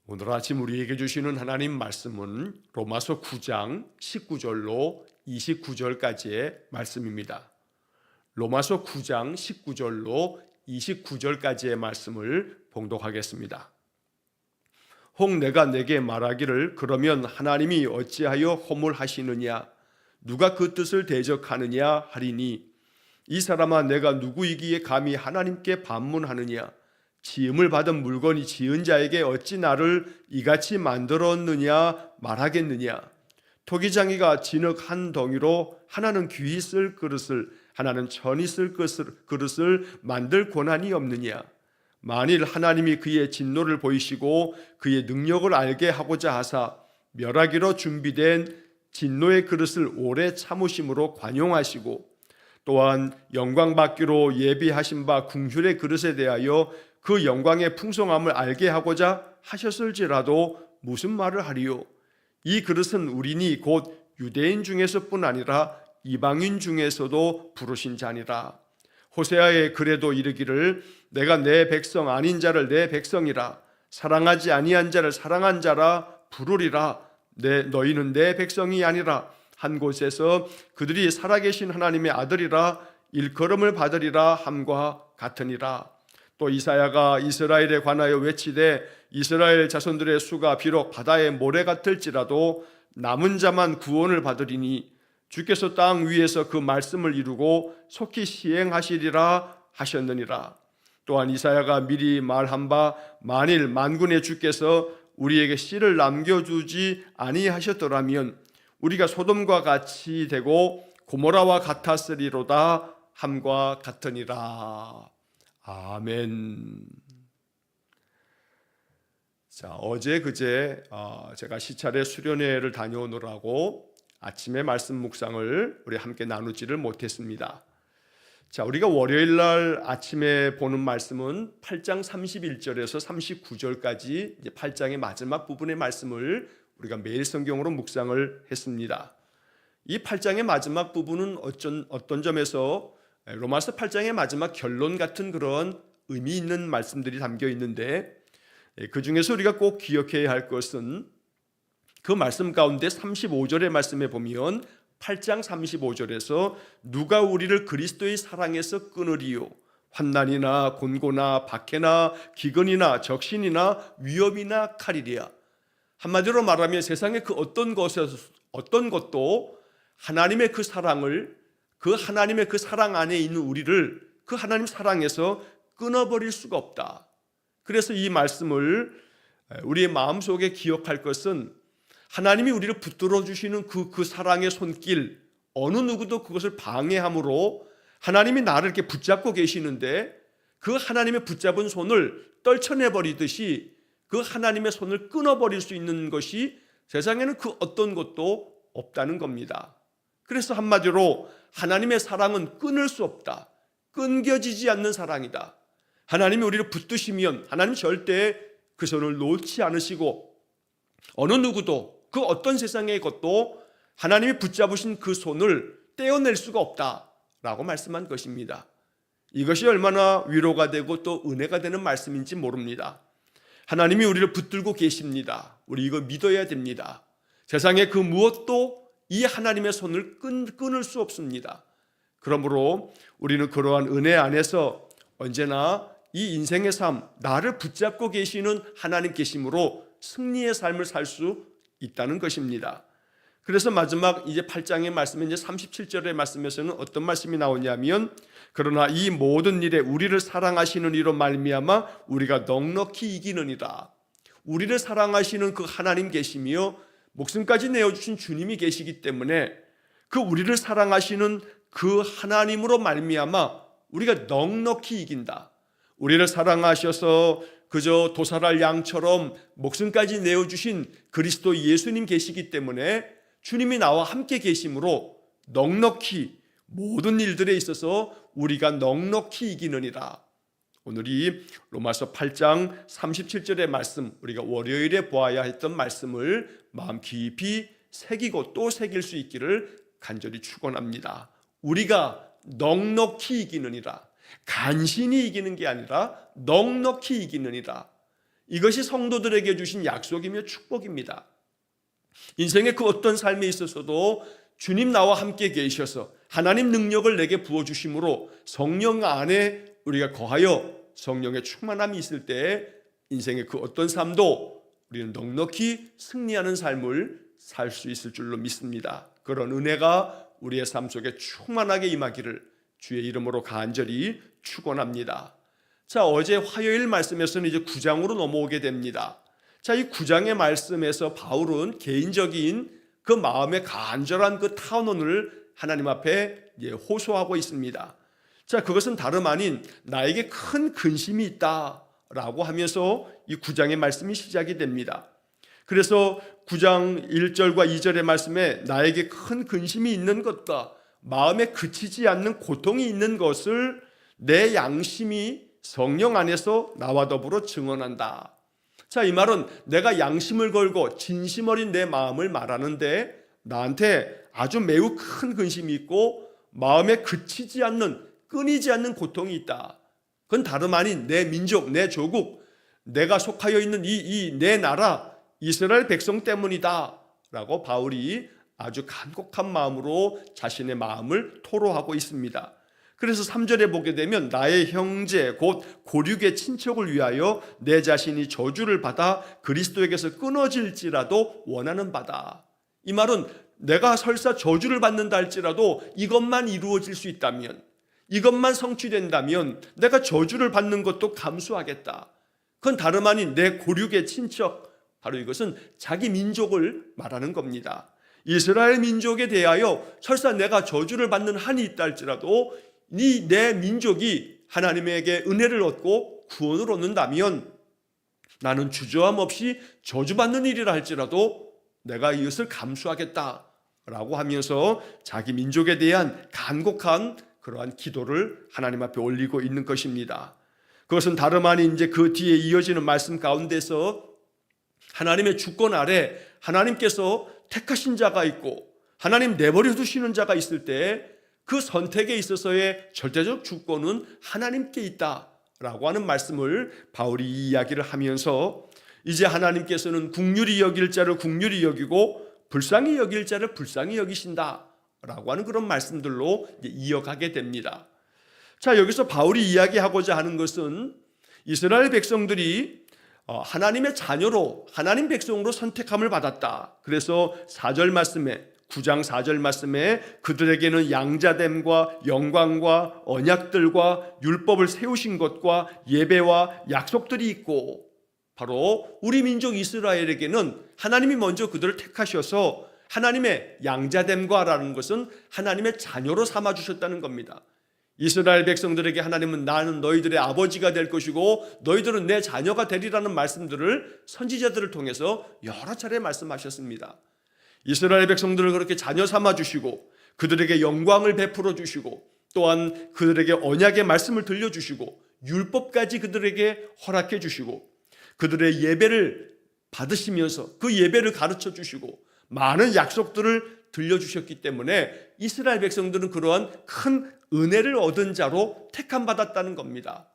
오늘 아침 우리에게 주시는 하나님 말씀은 로마서 9장 19절로 29절까지의 말씀입니다. 로마서 9장 19절로 29절까지의 말씀을 봉독하겠습니다. 혹 내가 내게 말하기를 그러면 하나님이 어찌하여 허물하시느냐 누가 그 뜻을 대적하느냐 하리니 이 사람아 내가 누구이기에 감히 하나님께 반문하느냐 지음을 받은 물건이 지은 자에게 어찌 나를 이같이 만들었느냐 말하겠느냐 토기장이가 진흙 한 덩이로 하나는 귀히 쓸 그릇을 하나는 천히 쓸 그릇을 만들 권한이 없느냐 만일 하나님이 그의 진노를 보이시고 그의 능력을 알게 하고자 하사 멸하기로 준비된 진노의 그릇을 오래 참으심으로 관용하시고 또한 영광받기로 예비하신 바 궁휼의 그릇에 대하여 그 영광의 풍성함을 알게 하고자 하셨을지라도 무슨 말을 하리요? 이 그릇은 우리니 곧 유대인 중에서뿐 아니라 이방인 중에서도 부르신 자니라. 호세아의 글에도 이르기를 내가 내 백성 아닌 자를 내 백성이라 사랑하지 아니한 자를 사랑한 자라 부르리라. 너희는 내 백성이 아니라 한 곳에서 그들이 살아계신 하나님의 아들이라 일컬음을 받으리라 함과 같으니라. 또 이사야가 이스라엘에 관하여 외치되 이스라엘 자손들의 수가 비록 바다의 모래 같을지라도 남은 자만 구원을 받으리니 주께서 땅 위에서 그 말씀을 이루고 속히 시행하시리라 하셨느니라. 또한 이사야가 미리 말한 바 만일 만군의 주께서 우리에게 씨를 남겨주지 아니하셨더라면 우리가 소돔과 같이 되고 고모라와 같았으리로다 함과 같으니라. 아멘. 자, 어제 그제 제가 시찰에 수련회를 다녀오느라고 아침에 말씀 묵상을 우리 함께 나누지를 못했습니다. 자, 우리가 월요일 날 아침에 보는 말씀은 8장 31절에서 39절까지 8장의 마지막 부분의 말씀을 우리가 매일 성경으로 묵상을 했습니다. 이 8장의 마지막 부분은 어떤 점에서 로마서 8장의 마지막 결론 같은 그런 의미 있는 말씀들이 담겨 있는데 그 중에서 우리가 꼭 기억해야 할 것은 그 말씀 가운데 35절의 말씀에 보면 8장 35절에서 누가 우리를 그리스도의 사랑에서 끊으리요 환난이나 곤고나 박해나 기근이나 적신이나 위험이나 칼이랴. 한마디로 말하면 세상의 그 어떤 것도 하나님의 그 사랑을 그 하나님의 그 사랑 안에 있는 우리를 그 하나님 사랑에서 끊어버릴 수가 없다. 그래서 이 말씀을 우리의 마음속에 기억할 것은 하나님이 우리를 붙들어 주시는 그 사랑의 손길 어느 누구도 그것을 방해함으로 하나님이 나를 이렇게 붙잡고 계시는데 그 하나님의 붙잡은 손을 떨쳐내버리듯이 그 하나님의 손을 끊어버릴 수 있는 것이 세상에는 그 어떤 것도 없다는 겁니다. 그래서 한마디로 하나님의 사랑은 끊을 수 없다. 끊겨지지 않는 사랑이다. 하나님이 우리를 붙드시면 하나님 절대 그 손을 놓지 않으시고 어느 누구도 그 어떤 세상의 것도 하나님이 붙잡으신 그 손을 떼어낼 수가 없다라고 말씀한 것입니다. 이것이 얼마나 위로가 되고 또 은혜가 되는 말씀인지 모릅니다. 하나님이 우리를 붙들고 계십니다. 우리 이거 믿어야 됩니다. 세상의 그 무엇도 이 하나님의 손을 끊을 수 없습니다. 그러므로 우리는 그러한 은혜 안에서 언제나 이 인생의 삶, 나를 붙잡고 계시는 하나님 계심으로 승리의 삶을 살 수 있다는 것입니다. 그래서 마지막 이제 8장의 말씀에 이제 37절의 말씀에서는 어떤 말씀이 나오냐면 그러나 이 모든 일에 우리를 사랑하시는 이로 말미암아 우리가 넉넉히 이기느니라. 우리를 사랑하시는 그 하나님 계시며 목숨까지 내어주신 주님이 계시기 때문에 그 우리를 사랑하시는 그 하나님으로 말미암아 우리가 넉넉히 이긴다. 우리를 사랑하셔서 그저 도살할 양처럼 목숨까지 내어주신 그리스도 예수님 계시기 때문에 주님이 나와 함께 계심으로 넉넉히 모든 일들에 있어서 우리가 넉넉히 이기느니라. 오늘이 로마서 8장 37절의 말씀, 우리가 월요일에 보아야 했던 말씀을 마음 깊이 새기고 또 새길 수 있기를 간절히 축원합니다. 우리가 넉넉히 이기느니라. 간신히 이기는 게 아니라 넉넉히 이기느니라. 이것이 성도들에게 주신 약속이며 축복입니다. 인생의 그 어떤 삶에 있어서도 주님 나와 함께 계셔서 하나님 능력을 내게 부어주심으로 성령 안에 우리가 거하여 성령의 충만함이 있을 때 인생의 그 어떤 삶도 우리는 넉넉히 승리하는 삶을 살 수 있을 줄로 믿습니다. 그런 은혜가 우리의 삶 속에 충만하게 임하기를 주의 이름으로 간절히 축원합니다. 자, 어제 화요일 말씀에서는 이제 9장으로 넘어오게 됩니다. 자, 이 9장의 말씀에서 바울은 개인적인 그 마음의 간절한 그 탄원을 하나님 앞에 호소하고 있습니다. 자, 그것은 다름 아닌 나에게 큰 근심이 있다라고 하면서 이 9장의 말씀이 시작이 됩니다. 그래서 9장 1절과 2절의 말씀에 나에게 큰 근심이 있는 것과 마음에 그치지 않는 고통이 있는 것을 내 양심이 성령 안에서 나와 더불어 증언한다. 자, 이 말은 내가 양심을 걸고 진심 어린 내 마음을 말하는데 나한테 아주 매우 큰 근심이 있고 마음에 그치지 않는, 끊이지 않는 고통이 있다. 그건 다름 아닌 내 민족, 내 조국, 내가 속하여 있는 이 내 나라 이스라엘 백성 때문이다 라고 바울이 아주 간곡한 마음으로 자신의 마음을 토로하고 있습니다. 그래서 3절에 보게 되면 나의 형제 곧 고륙의 친척을 위하여 내 자신이 저주를 받아 그리스도에게서 끊어질지라도 원하는 바다. 이 말은 내가 설사 저주를 받는다 할지라도 이것만 이루어질 수 있다면, 이것만 성취된다면 내가 저주를 받는 것도 감수하겠다. 그건 다름 아닌 내 고륙의 친척, 바로 이것은 자기 민족을 말하는 겁니다. 이스라엘 민족에 대하여 설사 내가 저주를 받는 한이 있다 할지라도 내 민족이 하나님에게 은혜를 얻고 구원을 얻는다면 나는 주저함 없이 저주받는 일이라 할지라도 내가 이것을 감수하겠다라고 하면서 자기 민족에 대한 간곡한 그러한 기도를 하나님 앞에 올리고 있는 것입니다. 그것은 다름 아닌 이제 그 뒤에 이어지는 말씀 가운데서 하나님의 주권 아래 하나님께서 택하신 자가 있고 하나님 내버려 두시는 자가 있을 때 그 선택에 있어서의 절대적 주권은 하나님께 있다라고 하는 말씀을 바울이 이 이야기를 하면서 이제 하나님께서는 긍휼히 여길 자를 긍휼히 여기고 불쌍히 여길 자를 불쌍히 여기신다라고 하는 그런 말씀들로 이제 이어가게 됩니다. 자, 여기서 바울이 이야기하고자 하는 것은 이스라엘 백성들이 하나님의 자녀로 하나님 백성으로 선택함을 받았다. 그래서 4절 말씀에 9장 4절 말씀에 그들에게는 양자됨과 영광과 언약들과 율법을 세우신 것과 예배와 약속들이 있고 바로 우리 민족 이스라엘에게는 하나님이 먼저 그들을 택하셔서 하나님의 양자됨과라는 것은 하나님의 자녀로 삼아주셨다는 겁니다. 이스라엘 백성들에게 하나님은 나는 너희들의 아버지가 될 것이고 너희들은 내 자녀가 되리라는 말씀들을 선지자들을 통해서 여러 차례 말씀하셨습니다. 이스라엘 백성들을 그렇게 자녀 삼아주시고 그들에게 영광을 베풀어 주시고 또한 그들에게 언약의 말씀을 들려주시고 율법까지 그들에게 허락해 주시고 그들의 예배를 받으시면서 그 예배를 가르쳐 주시고 많은 약속들을 들려주셨기 때문에 이스라엘 백성들은 그러한 큰 은혜를 얻은 자로 택함받았다는 겁니다.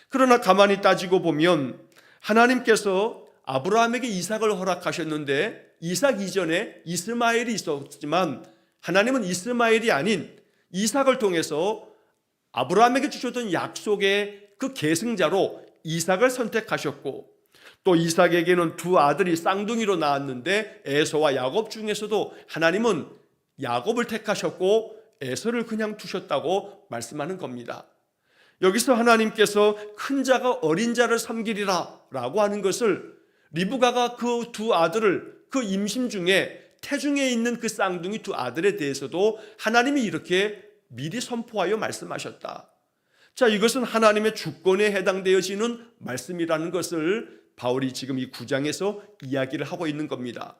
그러나 가만히 따지고 보면 하나님께서 아브라함에게 이삭을 허락하셨는데 이삭 이전에 이스마엘이 있었지만 하나님은 이스마엘이 아닌 이삭을 통해서 아브라함에게 주셨던 약속의 그 계승자로 이삭을 선택하셨고 또 이삭에게는 두 아들이 쌍둥이로 낳았는데 에서와 야곱 중에서도 하나님은 야곱을 택하셨고 에서를 그냥 두셨다고 말씀하는 겁니다. 여기서 하나님께서 큰 자가 어린 자를 섬기리라 라고 하는 것을 리브가가 그 두 아들을 그 임신 중에 태중에 있는 그 쌍둥이 두 아들에 대해서도 하나님이 이렇게 미리 선포하여 말씀하셨다. 자, 이것은 하나님의 주권에 해당되어지는 말씀이라는 것을 바울이 지금 이 9장에서 이야기를 하고 있는 겁니다.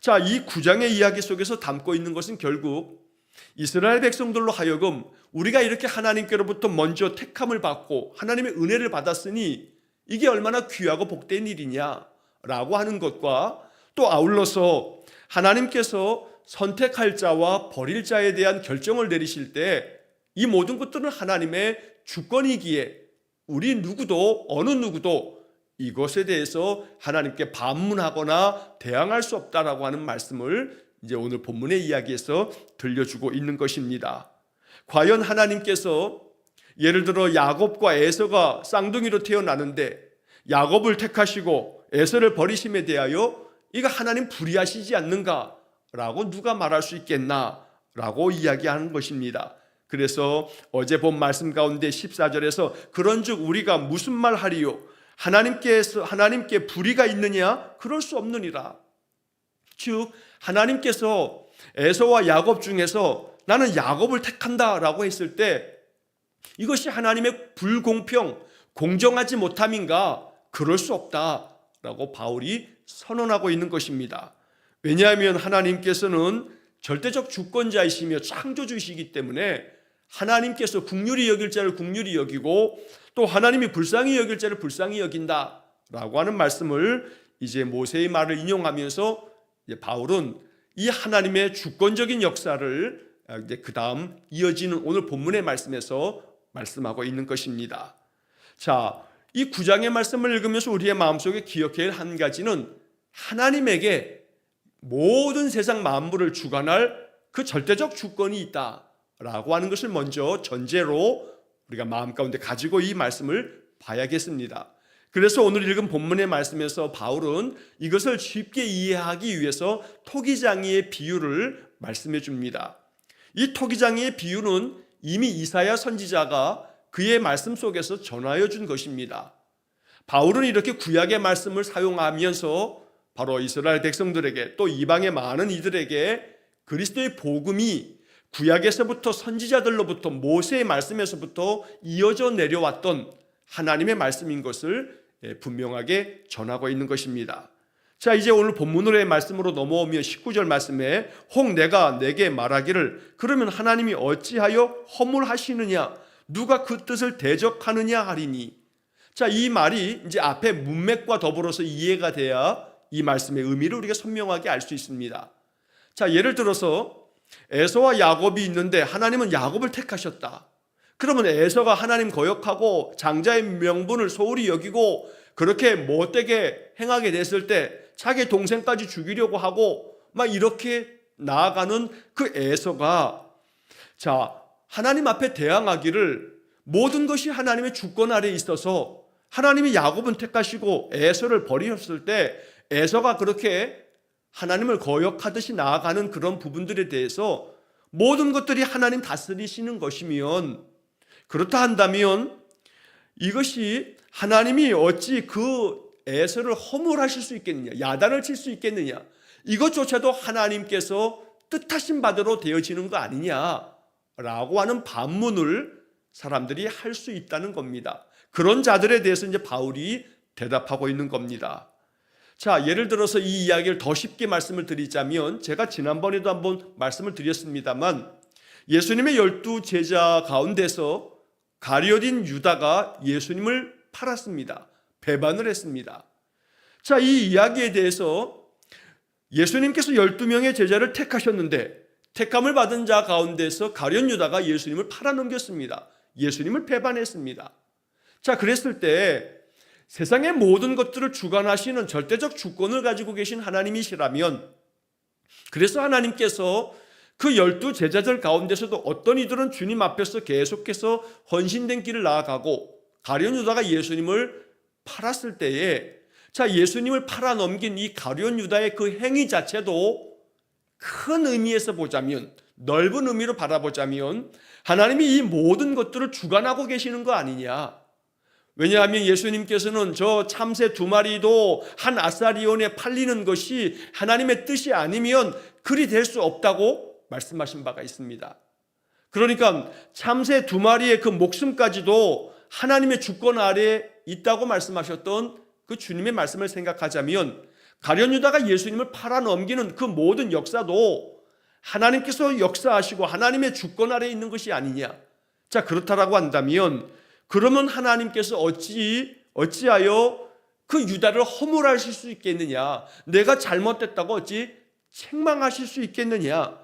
자, 이 9장의 이야기 속에서 담고 있는 것은 결국 이스라엘 백성들로 하여금 우리가 이렇게 하나님께로부터 먼저 택함을 받고 하나님의 은혜를 받았으니 이게 얼마나 귀하고 복된 일이냐라고 하는 것과 또 아울러서 하나님께서 선택할 자와 버릴 자에 대한 결정을 내리실 때 이 모든 것들은 하나님의 주권이기에 우리 누구도 어느 누구도 이것에 대해서 하나님께 반문하거나 대항할 수 없다라고 하는 말씀을 이제 오늘 본문의 이야기에서 들려주고 있는 것입니다. 과연 하나님께서 예를 들어 야곱과 에서가 쌍둥이로 태어나는데 야곱을 택하시고 에서를 버리심에 대하여 이거 하나님 불의하시지 않는가라고 누가 말할 수 있겠나라고 이야기하는 것입니다. 그래서 어제 본 말씀 가운데 14절에서 그런즉 우리가 무슨 말 하리요? 하나님께 불의가 있느냐? 그럴 수 없느니라. 즉 하나님께서 에서와 야곱 중에서 나는 야곱을 택한다라고 했을 때 이것이 하나님의 불공평, 공정하지 못함인가? 그럴 수 없다라고 바울이 선언하고 있는 것입니다. 왜냐하면 하나님께서는 절대적 주권자이시며 창조주이시기 때문에 하나님께서 긍휼히 여길 자를 긍휼히 여기고 또 하나님이 불쌍히 여길 자를 불쌍히 여긴다라고 하는 말씀을 이제 모세의 말을 인용하면서 이제 바울은 이 하나님의 주권적인 역사를 이제 그 다음 이어지는 오늘 본문의 말씀에서 말씀하고 있는 것입니다. 자, 이 9장의 말씀을 읽으면서 우리의 마음속에 기억해야 할 한 가지는 하나님에게 모든 세상 만물을 주관할 그 절대적 주권이 있다라고 하는 것을 먼저 전제로 우리가 마음 가운데 가지고 이 말씀을 봐야겠습니다. 그래서 오늘 읽은 본문의 말씀에서 바울은 이것을 쉽게 이해하기 위해서 토기장이의 비유를 말씀해 줍니다. 이 토기장이의 비유는 이미 이사야 선지자가 그의 말씀 속에서 전하여 준 것입니다. 바울은 이렇게 구약의 말씀을 사용하면서 바로 이스라엘 백성들에게 또 이방의 많은 이들에게 그리스도의 복음이 구약에서부터 선지자들로부터 모세의 말씀에서부터 이어져 내려왔던 하나님의 말씀인 것을 분명하게 전하고 있는 것입니다. 자, 이제 오늘 본문으로의 말씀으로 넘어오면 19절 말씀에 혹 내가 내게 말하기를 그러면 하나님이 어찌하여 허물하시느냐 누가 그 뜻을 대적하느냐 하리니. 자, 이 말이 이제 앞에 문맥과 더불어서 이해가 돼야 이 말씀의 의미를 우리가 선명하게 알 수 있습니다. 자, 예를 들어서 에서와 야곱이 있는데 하나님은 야곱을 택하셨다. 그러면 에서가 하나님 거역하고 장자의 명분을 소홀히 여기고 그렇게 못되게 행하게 됐을 때 자기 동생까지 죽이려고 하고 막 이렇게 나아가는 그 에서가 자, 하나님 앞에 대항하기를 모든 것이 하나님의 주권 아래에 있어서 하나님이 야곱은 택하시고 에서를 버리셨을 때 에서가 그렇게 하나님을 거역하듯이 나아가는 그런 부분들에 대해서 모든 것들이 하나님 다스리시는 것이면 그렇다 한다면 이것이 하나님이 어찌 그 에서를 허물하실 수 있겠느냐, 야단을 칠 수 있겠느냐, 이것조차도 하나님께서 뜻하신 바대로 되어지는 거 아니냐라고 하는 반문을 사람들이 할 수 있다는 겁니다. 그런 자들에 대해서 이제 바울이 대답하고 있는 겁니다. 자, 예를 들어서 이 이야기를 더 쉽게 말씀을 드리자면 제가 지난번에도 한번 말씀을 드렸습니다만 예수님의 12 제자 가운데서 가룟 유다가 예수님을 팔았습니다. 배반을 했습니다. 자, 이 이야기에 대해서 예수님께서 12명의 제자를 택하셨는데 택함을 받은 자 가운데서 가룟 유다가 예수님을 팔아넘겼습니다. 예수님을 배반했습니다. 자, 그랬을 때 세상의 모든 것들을 주관하시는 절대적 주권을 가지고 계신 하나님이시라면 그래서 하나님께서 그 12 제자들 가운데서도 어떤 이들은 주님 앞에서 계속해서 헌신된 길을 나아가고 가룟 유다가 예수님을 팔았을 때에 자, 예수님을 팔아넘긴 이 가룟 유다의 그 행위 자체도 큰 의미에서 보자면 넓은 의미로 바라보자면 하나님이 이 모든 것들을 주관하고 계시는 거 아니냐. 왜냐하면 예수님께서는 저 참새 2마리도 한 아사리온에 팔리는 것이 하나님의 뜻이 아니면 그리 될 수 없다고 말씀하신 바가 있습니다. 그러니까 참새 2마리의 그 목숨까지도 하나님의 주권 아래에 있다고 말씀하셨던 그 주님의 말씀을 생각하자면 가룟 유다가 예수님을 팔아넘기는 그 모든 역사도 하나님께서 역사하시고 하나님의 주권 아래에 있는 것이 아니냐. 자, 그렇다라고 한다면 그러면 하나님께서 어찌하여 그 유다를 허물하실 수 있겠느냐, 내가 잘못됐다고 어찌 책망하실 수 있겠느냐,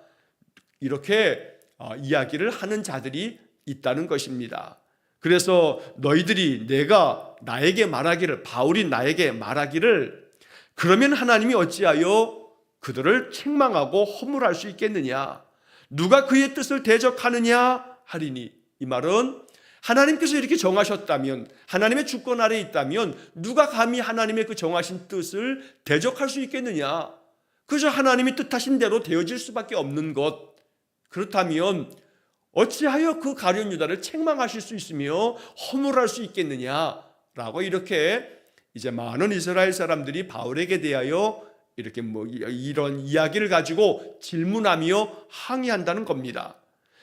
이렇게 이야기를 하는 자들이 있다는 것입니다. 그래서 너희들이 내가 나에게 말하기를, 바울이 나에게 말하기를, 그러면 하나님이 어찌하여 그들을 책망하고 허물할 수 있겠느냐? 누가 그의 뜻을 대적하느냐 하리니, 이 말은 하나님께서 이렇게 정하셨다면, 하나님의 주권 아래에 있다면 누가 감히 하나님의 그 정하신 뜻을 대적할 수 있겠느냐? 그저 하나님이 뜻하신 대로 되어질 수밖에 없는 것. 그렇다면 어찌하여 그 가룟 유다를 책망하실 수 있으며 허물할 수 있겠느냐라고 이렇게 이제 많은 이스라엘 사람들이 바울에게 대하여 이렇게 이런 이야기를 가지고 질문하며 항의한다는 겁니다.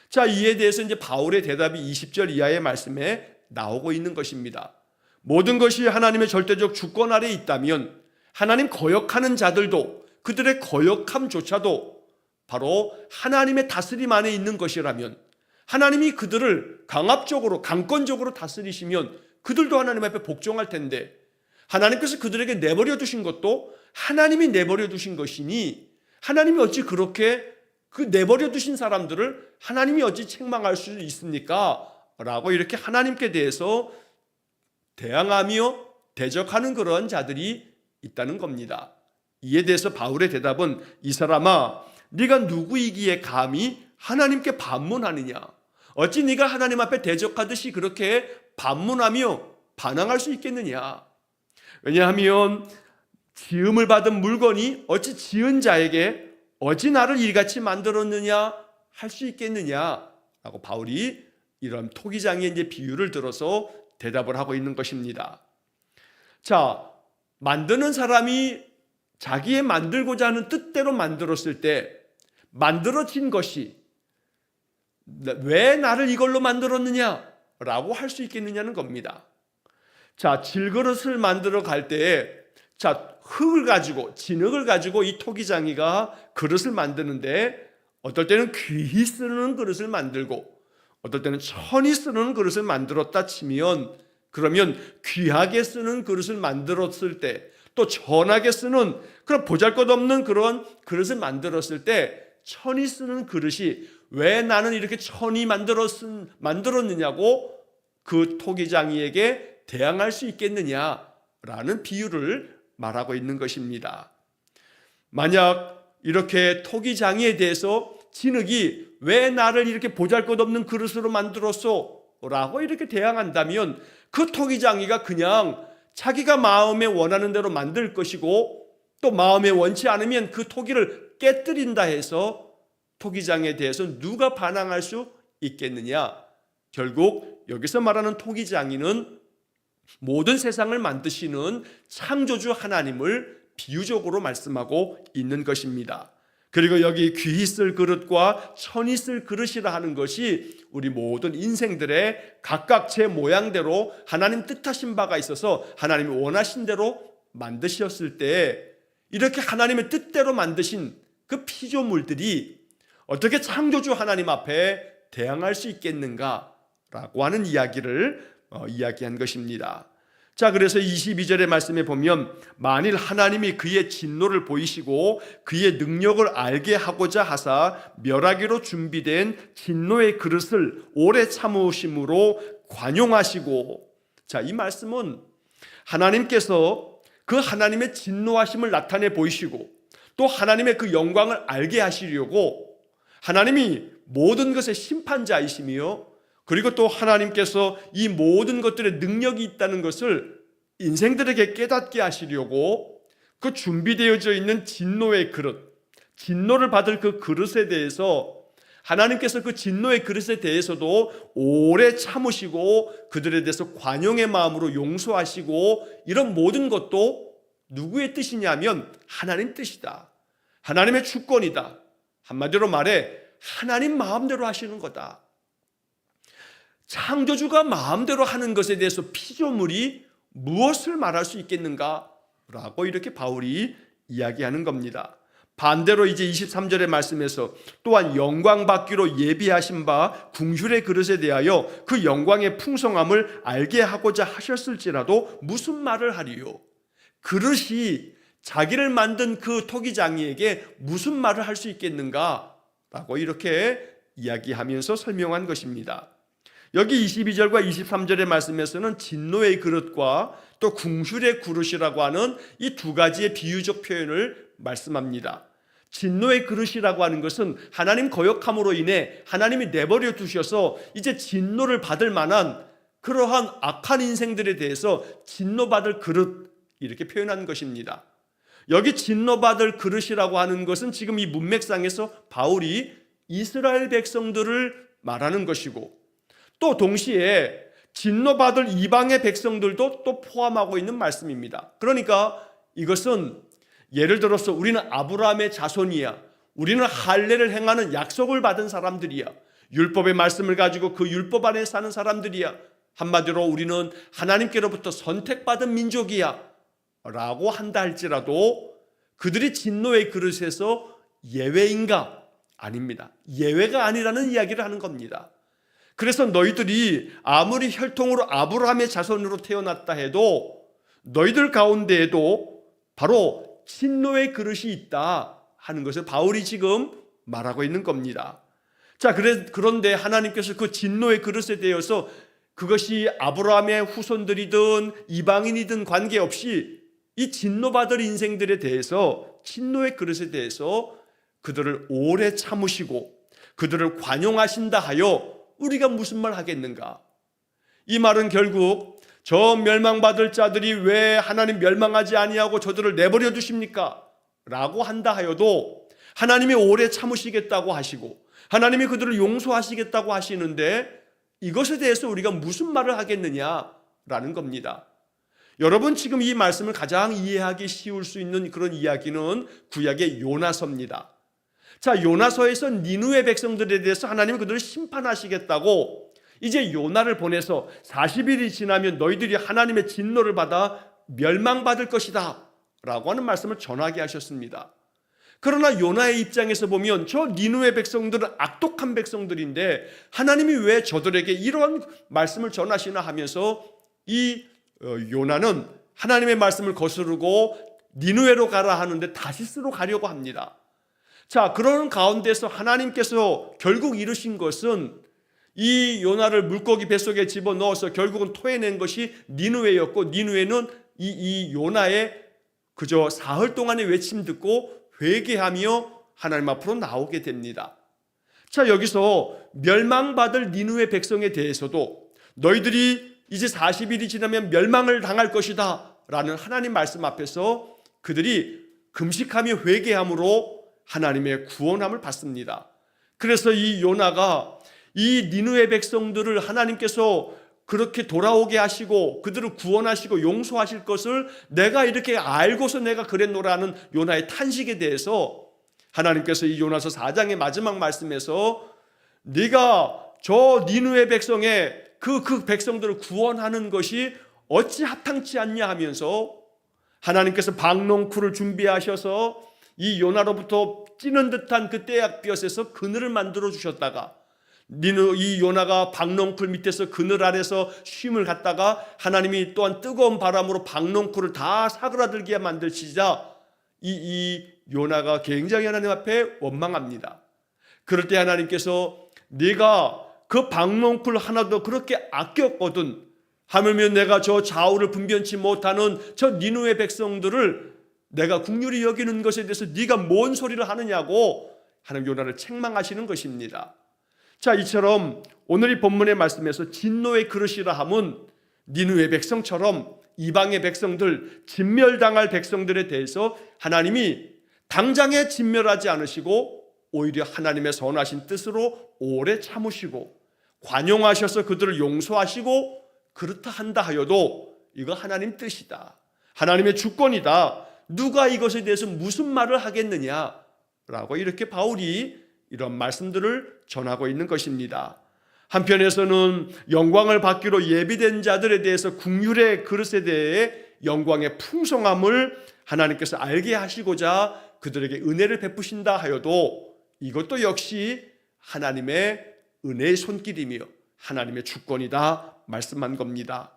자, 이에 대해서 이제 바울의 대답이 20절 이하의 말씀에 나오고 있는 것입니다. 모든 것이 하나님의 절대적 주권 아래에 있다면 하나님 거역하는 자들도, 그들의 거역함조차도 바로 하나님의 다스림 안에 있는 것이라면, 하나님이 그들을 강압적으로 강권적으로 다스리시면 그들도 하나님 앞에 복종할 텐데, 하나님께서 그들에게 내버려 두신 것도 하나님이 내버려 두신 것이니 하나님이 어찌 그렇게 그 내버려 두신 사람들을 하나님이 어찌 책망할 수 있습니까? 라고 이렇게 하나님께 대해서 대항하며 대적하는 그런 자들이 있다는 겁니다. 이에 대해서 바울의 대답은, 이 사람아, 네가 누구이기에 감히 하나님께 반문하느냐? 어찌 네가 하나님 앞에 대적하듯이 그렇게 반문하며 반항할 수 있겠느냐? 왜냐하면 지음을 받은 물건이 어찌 지은 자에게 어찌 나를 이같이 만들었느냐 할 수 있겠느냐? 라고 바울이 이런 토기장의 이제 비유를 들어서 대답을 하고 있는 것입니다. 자, 만드는 사람이 자기의 만들고자 하는 뜻대로 만들었을 때 만들어진 것이 왜 나를 이걸로 만들었느냐라고 할 수 있겠느냐는 겁니다. 자, 질그릇을 만들어 갈 때에 흙을 가지고, 진흙을 가지고 이 토기장이가 그릇을 만드는데, 어떨 때는 귀히 쓰는 그릇을 만들고 어떨 때는 천히 쓰는 그릇을 만들었다 치면, 그러면 귀하게 쓰는 그릇을 만들었을 때, 또 천하게 쓰는 그런 보잘것없는 그런 그릇을 만들었을 때, 천히 쓰는 그릇이 왜 나는 이렇게 천히 만들었느냐고 그 토기장이에게 대항할 수 있겠느냐라는 비유를 말하고 있는 것입니다. 만약 이렇게 토기장이에 대해서 진흙이 왜 나를 이렇게 보잘것없는 그릇으로 만들었어? 라고 이렇게 대항한다면 그 토기장이가 그냥 자기가 마음에 원하는 대로 만들 것이고, 또 마음에 원치 않으면 그 토기를 깨뜨린다 해서 토기장에 대해서 누가 반항할 수 있겠느냐? 결국 여기서 말하는 토기장이는 모든 세상을 만드시는 창조주 하나님을 비유적으로 말씀하고 있는 것입니다. 그리고 여기 귀히 쓸 그릇과 천히 쓸 그릇이라 하는 것이 우리 모든 인생들의 각각 제 모양대로 하나님 뜻하신 바가 있어서 하나님이 원하신 대로 만드셨을 때, 이렇게 하나님의 뜻대로 만드신 그 피조물들이 어떻게 창조주 하나님 앞에 대항할 수 있겠는가라고 하는 이야기를 이야기한 것입니다. 자, 그래서 22절의 말씀에 보면, 만일 하나님이 그의 진노를 보이시고 그의 능력을 알게 하고자 하사 멸하기로 준비된 진노의 그릇을 오래 참으심으로 관용하시고, 자, 이 말씀은 하나님께서 그 하나님의 진노하심을 나타내 보이시고 또 하나님의 그 영광을 알게 하시려고, 하나님이 모든 것의 심판자이시며, 그리고 또 하나님께서 이 모든 것들의 능력이 있다는 것을 인생들에게 깨닫게 하시려고 그 준비되어져 있는 진노의 그릇, 진노를 받을 그 그릇에 대해서 하나님께서 그 진노의 그릇에 대해서도 오래 참으시고 그들에 대해서 관용의 마음으로 용서하시고, 이런 모든 것도 누구의 뜻이냐면 하나님 뜻이다. 하나님의 주권이다. 한마디로 말해 하나님 마음대로 하시는 거다. 창조주가 마음대로 하는 것에 대해서 피조물이 무엇을 말할 수 있겠는가라고 이렇게 바울이 이야기하는 겁니다. 반대로 이제 23절의 말씀에서 또한 영광 받기로 예비하신 바 궁휼의 그릇에 대하여 그 영광의 풍성함을 알게 하고자 하셨을지라도 무슨 말을 하리요? 그릇이 자기를 만든 그 토기장이에게 무슨 말을 할 수 있겠는가? 라고 이렇게 이야기하면서 설명한 것입니다. 여기 22절과 23절의 말씀에서는 진노의 그릇과 또 궁술의 그릇이라고 하는 이 두 가지의 비유적 표현을 말씀합니다. 진노의 그릇이라고 하는 것은 하나님 거역함으로 인해 하나님이 내버려 두셔서 이제 진노를 받을 만한 그러한 악한 인생들에 대해서 진노받을 그릇, 이렇게 표현한 것입니다. 여기 진노받을 그릇이라고 하는 것은 지금 이 문맥상에서 바울이 이스라엘 백성들을 말하는 것이고, 또 동시에 진노받을 이방의 백성들도 또 포함하고 있는 말씀입니다. 그러니까 이것은 예를 들어서 우리는 아브라함의 자손이야, 우리는 할례를 행하는 약속을 받은 사람들이야, 율법의 말씀을 가지고 그 율법 안에 사는 사람들이야, 한마디로 우리는 하나님께로부터 선택받은 민족이야 라고 한다 할지라도 그들이 진노의 그릇에서 예외인가? 아닙니다. 예외가 아니라는 이야기를 하는 겁니다. 그래서 너희들이 아무리 혈통으로 아브라함의 자손으로 태어났다 해도 너희들 가운데에도 바로 진노의 그릇이 있다 하는 것을 바울이 지금 말하고 있는 겁니다. 자, 그런데 하나님께서 그 진노의 그릇에 대해서 그것이 아브라함의 후손들이든 이방인이든 관계없이 이 진노받을 인생들에 대해서, 진노의 그릇에 대해서 그들을 오래 참으시고 그들을 관용하신다 하여 우리가 무슨 말 하겠는가? 이 말은 결국 저 멸망받을 자들이 왜 하나님 멸망하지 아니하고 저들을 내버려 두십니까? 라고 한다 하여도 하나님이 오래 참으시겠다고 하시고 하나님이 그들을 용서하시겠다고 하시는데 이것에 대해서 우리가 무슨 말을 하겠느냐라는 겁니다. 여러분, 지금 이 말씀을 가장 이해하기 쉬울 수 있는 그런 이야기는 구약의 요나서입니다. 자, 요나서에서 니느웨 백성들에 대해서 하나님이 그들을 심판하시겠다고 이제 요나를 보내서 40일이 지나면 너희들이 하나님의 진노를 받아 멸망받을 것이다 라고 하는 말씀을 전하게 하셨습니다. 그러나 요나의 입장에서 보면 저 니느웨 백성들은 악독한 백성들인데 하나님이 왜 저들에게 이러한 말씀을 전하시나 하면서 이 요나는 하나님의 말씀을 거스르고 니느웨로 가라 하는데 다시스로 가려고 합니다. 자, 그런 가운데서 하나님께서 결국 이루신 것은 이 요나를 물고기 뱃속에 집어넣어서 결국은 토해낸 것이 니느웨였고, 니느웨는 이 요나의 그저 사흘 동안의 외침 듣고 회개하며 하나님 앞으로 나오게 됩니다. 자, 여기서 멸망받을 니느웨 백성에 대해서도 너희들이 이제 40일이 지나면 멸망을 당할 것이다 라는 하나님 말씀 앞에서 그들이 금식하며 회개함으로 하나님의 구원함을 받습니다. 그래서 이 요나가 이 니느웨 백성들을 하나님께서 그렇게 돌아오게 하시고 그들을 구원하시고 용서하실 것을 내가 이렇게 알고서 내가 그랬노라는 요나의 탄식에 대해서 하나님께서 이 요나서 4장의 마지막 말씀에서 네가 저 니느웨 백성의 그 백성들을 구원하는 것이 어찌 합당치 않냐 하면서 하나님께서 박농쿨을 준비하셔서 이 요나로부터 찌는 듯한 그 떼약볕에서 그늘을 만들어 주셨다가 이 요나가 박농쿨 밑에서 그늘 아래서 쉼을 갖다가 하나님이 또한 뜨거운 바람으로 박농쿨을 다 사그라들게 만드시자 이 요나가 굉장히 하나님 앞에 원망합니다. 그럴 때 하나님께서 네가 그 박농쿨 하나도 그렇게 아꼈거든, 하물며 내가 저 좌우를 분변치 못하는 저 니느웨 백성들을 내가 긍휼히 여기는 것에 대해서 네가 뭔 소리를 하느냐고 하나님 요나를 책망하시는 것입니다. 자, 이처럼 오늘 이 본문의 말씀에서 진노의 그릇이라 함은 니느웨 백성처럼 이방의 백성들, 진멸당할 백성들에 대해서 하나님이 당장에 진멸하지 않으시고 오히려 하나님의 선하신 뜻으로 오래 참으시고 관용하셔서 그들을 용서하시고 그렇다 한다 하여도 이거 하나님 뜻이다, 하나님의 주권이다, 누가 이것에 대해서 무슨 말을 하겠느냐라고 이렇게 바울이 이런 말씀들을 전하고 있는 것입니다. 한편에서는 영광을 받기로 예비된 자들에 대해서 긍휼의 그릇에 대해 영광의 풍성함을 하나님께서 알게 하시고자 그들에게 은혜를 베푸신다 하여도 이것도 역시 하나님의 은혜의 손길이며 하나님의 주권이다 말씀한 겁니다.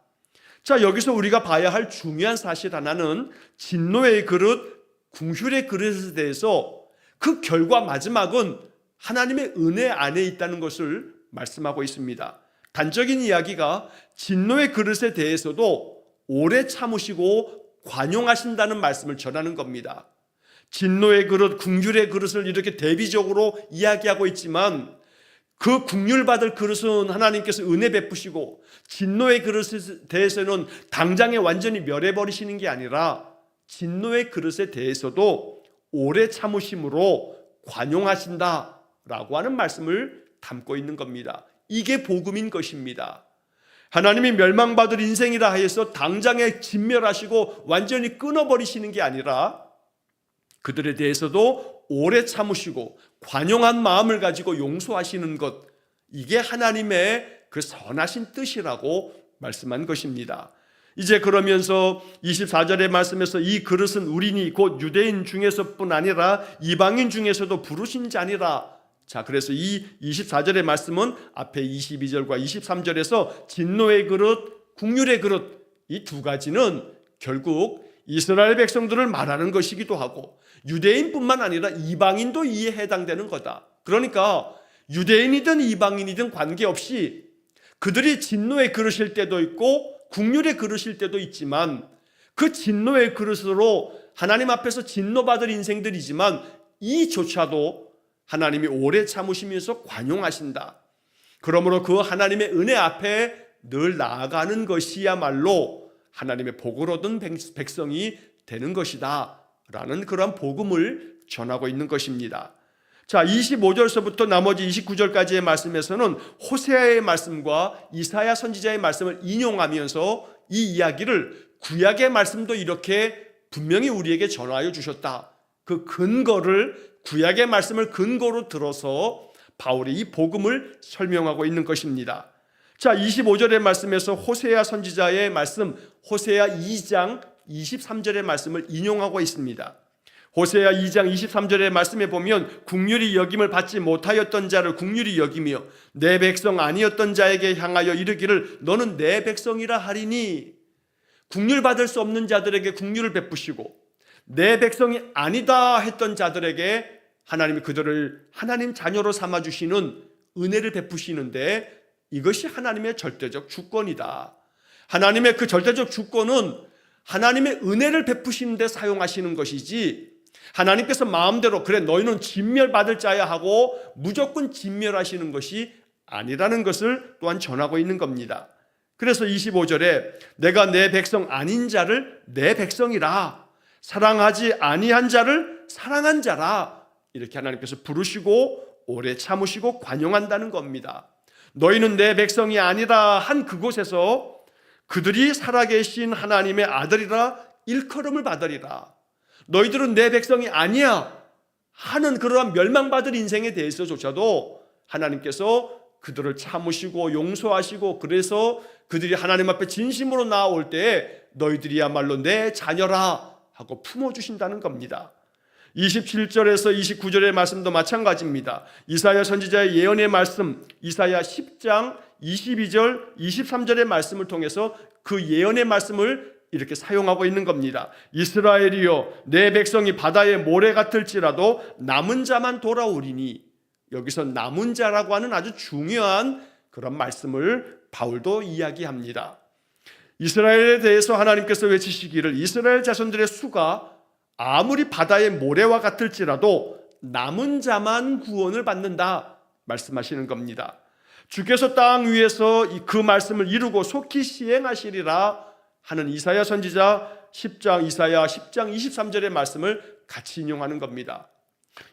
자, 여기서 우리가 봐야 할 중요한 사실 하나는 진노의 그릇, 궁휼의 그릇에 대해서 그 결과 마지막은 하나님의 은혜 안에 있다는 것을 말씀하고 있습니다. 단적인 이야기가 진노의 그릇에 대해서도 오래 참으시고 관용하신다는 말씀을 전하는 겁니다. 진노의 그릇, 긍휼의 그릇을 이렇게 대비적으로 이야기하고 있지만 그 긍휼 받을 그릇은 하나님께서 은혜 베푸시고 진노의 그릇에 대해서는 당장에 완전히 멸해버리시는 게 아니라 진노의 그릇에 대해서도 오래 참으심으로 관용하신다라고 하는 말씀을 담고 있는 겁니다. 이게 복음인 것입니다. 하나님이 멸망받을 인생이라 해서 당장에 진멸하시고 완전히 끊어버리시는 게 아니라 그들에 대해서도 오래 참으시고 관용한 마음을 가지고 용서하시는 것, 이게 하나님의 그 선하신 뜻이라고 말씀한 것입니다. 이제 그러면서 24절의 말씀에서 이 그릇은 우리니 곧 유대인 중에서뿐 아니라 이방인 중에서도 부르신 자니라. 자, 그래서 이 24절의 말씀은 앞에 22절과 23절에서 진노의 그릇, 긍휼의 그릇, 이 두 가지는 결국 이스라엘 백성들을 말하는 것이기도 하고 유대인뿐만 아니라 이방인도 이에 해당되는 거다. 그러니까 유대인이든 이방인이든 관계없이 그들이 진노의 그릇일 때도 있고 긍휼의 그릇일 때도 있지만 그 진노의 그릇으로 하나님 앞에서 진노받을 인생들이지만 이조차도 하나님이 오래 참으시면서 관용하신다. 그러므로 그 하나님의 은혜 앞에 늘 나아가는 것이야말로 하나님의 복을 얻은 백성이 되는 것이다 라는 그런 복음을 전하고 있는 것입니다. 자, 25절서부터 나머지 29절까지의 말씀에서는 호세아의 말씀과 이사야 선지자의 말씀을 인용하면서 이 이야기를 구약의 말씀도 이렇게 분명히 우리에게 전하여 주셨다. 그 근거를 구약의 말씀을 근거로 들어서 바울이 이 복음을 설명하고 있는 것입니다. 자, 25절의 말씀에서 호세아 선지자의 말씀, 호세아 2장 23절의 말씀을 인용하고 있습니다. 호세아 2장 23절의 말씀에 보면 긍휼히 여김을 받지 못하였던 자를 긍휼히 여기며 내 백성 아니었던 자에게 향하여 이르기를 너는 내 백성이라 하리니, 긍휼 받을 수 없는 자들에게 긍휼을 베푸시고 내 백성이 아니다 했던 자들에게 하나님이 그들을 하나님 자녀로 삼아주시는 은혜를 베푸시는데 이것이 하나님의 절대적 주권이다. 하나님의 그 절대적 주권은 하나님의 은혜를 베푸시는 데 사용하시는 것이지 하나님께서 마음대로 그래 너희는 진멸받을 자야 하고 무조건 진멸하시는 것이 아니라는 것을 또한 전하고 있는 겁니다. 그래서 25절에 내가 내 백성 아닌 자를 내 백성이라, 사랑하지 아니한 자를 사랑한 자라, 이렇게 하나님께서 부르시고 오래 참으시고 관용한다는 겁니다. 너희는 내 백성이 아니라 한 그곳에서 그들이 살아계신 하나님의 아들이라 일컬음을 받으리라. 너희들은 내 백성이 아니야 하는 그러한 멸망받을 인생에 대해서조차도 하나님께서 그들을 참으시고 용서하시고 그래서 그들이 하나님 앞에 진심으로 나아올 때 너희들이야말로 내 자녀라 하고 품어주신다는 겁니다. 27절에서 29절의 말씀도 마찬가지입니다. 이사야 선지자의 예언의 말씀, 이사야 10장 22절 23절의 말씀을 통해서 그 예언의 말씀을 이렇게 사용하고 있는 겁니다. 이스라엘이여 내 백성이 바다의 모래 같을지라도 남은 자만 돌아오리니, 여기서 남은 자라고 하는 아주 중요한 그런 말씀을 바울도 이야기합니다. 이스라엘에 대해서 하나님께서 외치시기를 이스라엘 자손들의 수가 아무리 바다의 모래와 같을지라도 남은 자만 구원을 받는다 말씀하시는 겁니다. 주께서 땅 위에서 그 말씀을 이루고 속히 시행하시리라 하는 이사야 선지자 10장 이사야 10장 23절의 말씀을 같이 인용하는 겁니다.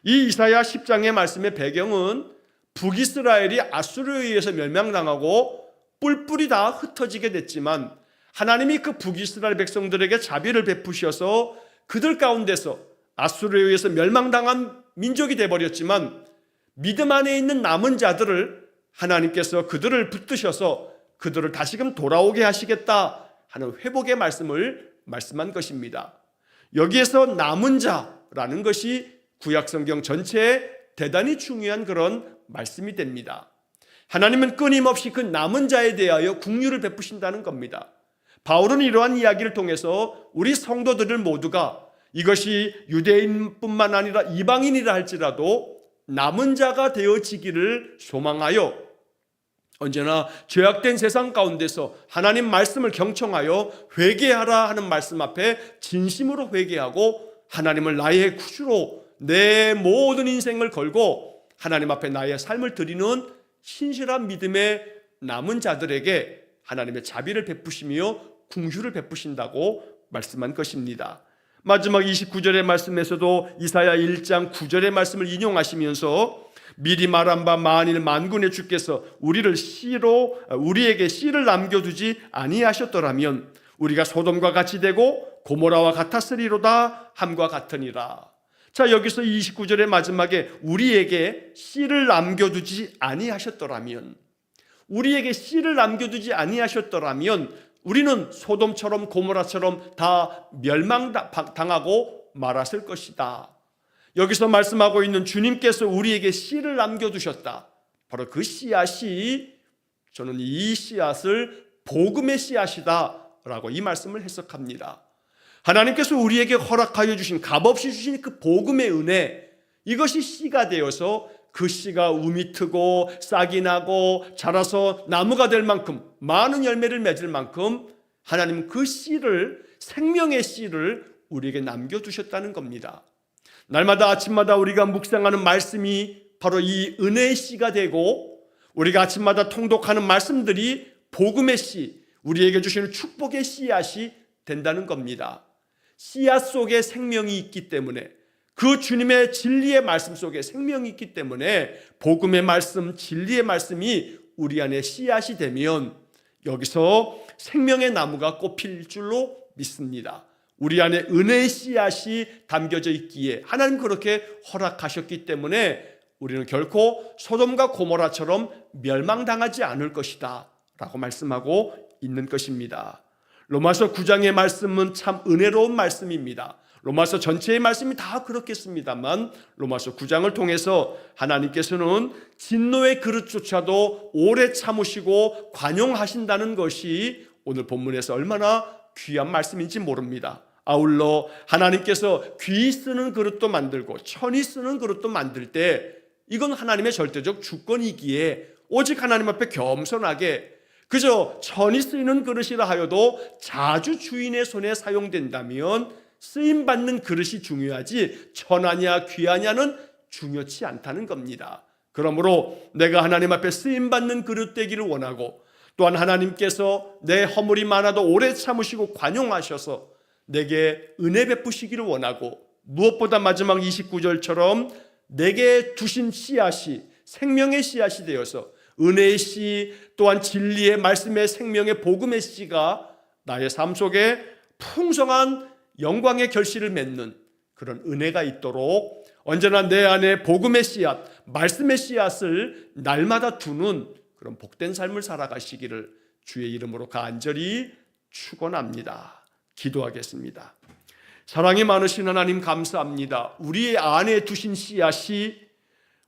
이 이사야 10장의 말씀의 배경은 북이스라엘이 아수르에 의해서 멸망당하고 뿔뿔이 다 흩어지게 됐지만 하나님이 그 북이스라엘 백성들에게 자비를 베푸셔서 그들 가운데서 아수르에 의해서 멸망당한 민족이 되어버렸지만 믿음 안에 있는 남은 자들을 하나님께서 그들을 붙드셔서 그들을 다시금 돌아오게 하시겠다 하는 회복의 말씀을 말씀한 것입니다. 여기에서 남은 자라는 것이 구약성경 전체에 대단히 중요한 그런 말씀이 됩니다. 하나님은 끊임없이 그 남은 자에 대하여 긍휼을 베푸신다는 겁니다. 바울은 이러한 이야기를 통해서 우리 성도들을 모두가 이것이 유대인뿐만 아니라 이방인이라 할지라도 남은 자가 되어지기를 소망하여 언제나 죄악된 세상 가운데서 하나님 말씀을 경청하여 회개하라 하는 말씀 앞에 진심으로 회개하고 하나님을 나의 구주로 내 모든 인생을 걸고 하나님 앞에 나의 삶을 드리는 신실한 믿음의 남은 자들에게 하나님의 자비를 베푸시며 긍휼을 베푸신다고 말씀한 것입니다. 마지막 29절의 말씀에서도 이사야 1장 9절의 말씀을 인용하시면서 미리 말한 바 만일 만군의 주께서 우리에게 씨를 남겨두지 아니하셨더라면 우리가 소돔과 같이 되고 고모라와 같았으리로다 함과 같으니라. 자, 여기서 29절의 마지막에 우리에게 씨를 남겨두지 아니하셨더라면, 우리에게 씨를 남겨두지 아니하셨더라면 우리는 소돔처럼 고모라처럼 다 멸망당하고 말았을 것이다. 여기서 말씀하고 있는 주님께서 우리에게 씨를 남겨두셨다. 바로 그 씨앗이, 저는 이 씨앗을 복음의 씨앗이다 라고 이 말씀을 해석합니다. 하나님께서 우리에게 허락하여 주신, 값없이 주신 그 복음의 은혜, 이것이 씨가 되어서 그 씨가 움이 트고 싹이 나고 자라서 나무가 될 만큼, 많은 열매를 맺을 만큼 하나님은 그 씨를, 생명의 씨를 우리에게 남겨두셨다는 겁니다. 날마다 아침마다 우리가 묵상하는 말씀이 바로 이 은혜의 씨가 되고, 우리가 아침마다 통독하는 말씀들이 복음의 씨, 우리에게 주시는 축복의 씨앗이 된다는 겁니다. 씨앗 속에 생명이 있기 때문에, 그 주님의 진리의 말씀 속에 생명이 있기 때문에 복음의 말씀, 진리의 말씀이 우리 안에 씨앗이 되면 여기서 생명의 나무가 꽃필 줄로 믿습니다. 우리 안에 은혜의 씨앗이 담겨져 있기에 하나님 그렇게 허락하셨기 때문에 우리는 결코 소돔과 고모라처럼 멸망당하지 않을 것이다 라고 말씀하고 있는 것입니다. 로마서 9장의 말씀은 참 은혜로운 말씀입니다. 로마서 전체의 말씀이 다 그렇겠습니다만 로마서 9장을 통해서 하나님께서는 진노의 그릇조차도 오래 참으시고 관용하신다는 것이 오늘 본문에서 얼마나 귀한 말씀인지 모릅니다. 아울러 하나님께서 귀 쓰는 그릇도 만들고 천이 쓰는 그릇도 만들 때 이건 하나님의 절대적 주권이기에 오직 하나님 앞에 겸손하게, 그저 천이 쓰이는 그릇이라 하여도 자주 주인의 손에 사용된다면 쓰임받는 그릇이 중요하지 천하냐 귀하냐는 중요치 않다는 겁니다. 그러므로 내가 하나님 앞에 쓰임받는 그릇 되기를 원하고, 또한 하나님께서 내 허물이 많아도 오래 참으시고 관용하셔서 내게 은혜 베푸시기를 원하고, 무엇보다 마지막 29절처럼 내게 두신 씨앗이 생명의 씨앗이 되어서 은혜의 씨, 또한 진리의 말씀의 생명의 복음의 씨가 나의 삶 속에 풍성한 영광의 결실을 맺는 그런 은혜가 있도록 언제나 내 안에 복음의 씨앗, 말씀의 씨앗을 날마다 두는 그런 복된 삶을 살아가시기를 주의 이름으로 간절히 축원합니다. 기도하겠습니다. 사랑이 많으신 하나님 감사합니다. 우리의 안에 두신 씨앗이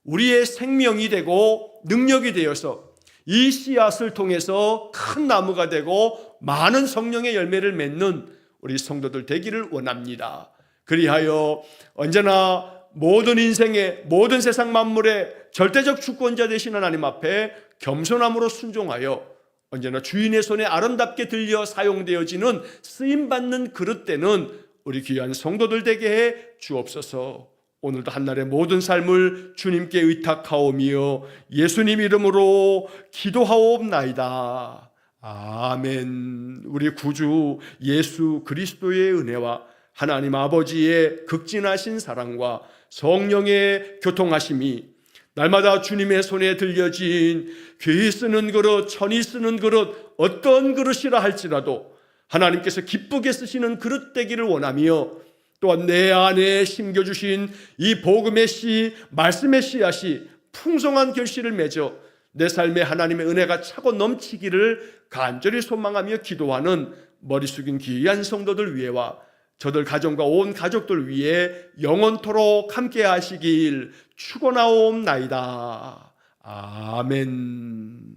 우리의 생명이 되고 능력이 되어서 이 씨앗을 통해서 큰 나무가 되고 많은 성령의 열매를 맺는 우리 성도들 되기를 원합니다. 그리하여 언제나 모든 인생의 모든 세상 만물의 절대적 주권자 되신 하나님 앞에 겸손함으로 순종하여 언제나 주인의 손에 아름답게 들려 사용되어지는 쓰임받는 그릇 되는 우리 귀한 성도들 되게 해 주옵소서. 오늘도 한날의 모든 삶을 주님께 의탁하오며 예수님 이름으로 기도하옵나이다. 아멘. 우리 구주 예수 그리스도의 은혜와 하나님 아버지의 극진하신 사랑과 성령의 교통하심이 날마다 주님의 손에 들려진 귀 쓰는 그릇, 천이 쓰는 그릇, 어떤 그릇이라 할지라도 하나님께서 기쁘게 쓰시는 그릇 되기를 원하며, 또한 내 안에 심겨주신 이 복음의 씨, 말씀의 씨앗이 풍성한 결실을 맺어 내 삶에 하나님의 은혜가 차고 넘치기를 간절히 소망하며 기도하는 머리 숙인 귀한 성도들 위해와 저들 가정과 온 가족들 위해 영원토록 함께 하시길 축원하옵나이다. 아멘.